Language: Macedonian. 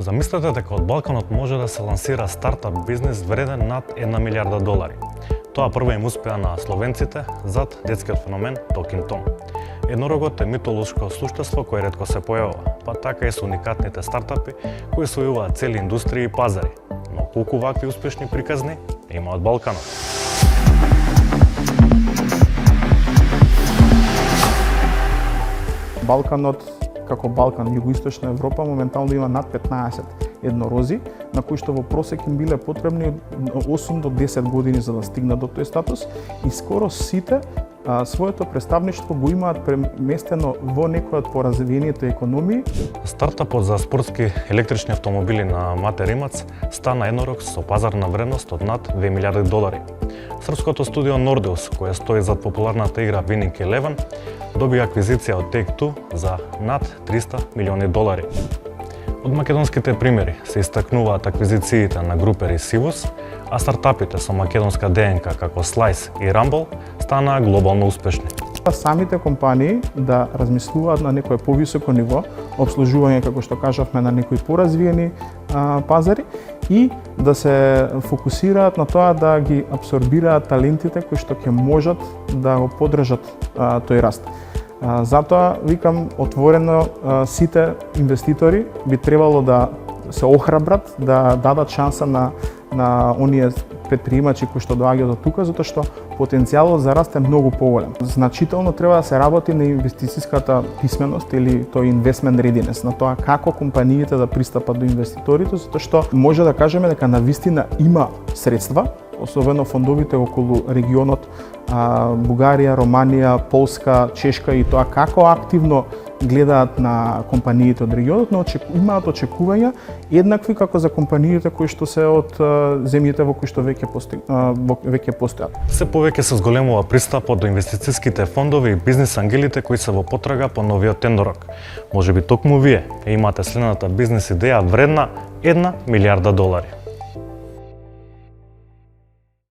Замислете дека од Балканот може да се лансира стартап бизнис вреден над 1 милиарда долари. Тоа прво им успеа на словенците зад детскиот феномен Talking Tom. Еднорогот е митолошко суштество кое ретко се појавува, па така и со уникатните стартапи кои освојуваат цели индустрии и пазари. Но колку вакви успешни приказни има од Балканот? Балканот, како Балкан, Југоисточна Европа, моментално има над 15 еднорози, на кои што во просек им биле потребни 8 до 10 години за да стигнат до тој статус и скоро сите своето представништво го имаат преместено во некоја од поразвиените економии. Стартапот за спортски електрични автомобили на Мате Римац стана еднорог со пазарна вредност од над 2 милиарди долари. Српското студио Nordeus, кое стои зад популарната игра Winning Eleven, доби аквизиција од Take-Two за над 300 милиони долари. Од македонските примери се истакнуваат аквизициите на Групери Сивус, а стартапите со македонска ДНК како Slice и Rumble станаа глобално успешни. Самите компании да размислуваат на некое повисоко ниво, обслужување, како што кажавме, на некои поразвиени пазари и да се фокусираат на тоа да ги абсорбираат талентите кои што ќе можат да го поддржат тој раст. Затоа викам отворено, сите инвеститори би требало да се охрабрат, да дадат шанса на оние предприемачи кои што доаѓаат од тука, затоа што потенцијалот за раст е многу поголем. Значително треба да се работи на инвестицијската писменост или тој investment readiness, на тоа како компаниите да пристапат до инвеститорите, затоа што може да кажеме дека навистина има средства, особено фондовите околу регионот Бугарија, Романија, Полска, Чешка и тоа како активно гледаат на компаниите од регионот, но имаат очекувања еднакви како за компаниите кои што се од земјите во кои што веќе постојат. Се повеќе се зголемува пристапот до инвестицијските фондови и бизнис ангелите кои се во потрага по новиот тендорок. Можеби токму вие имате следната бизнис идеја вредна 1 милиарда долари.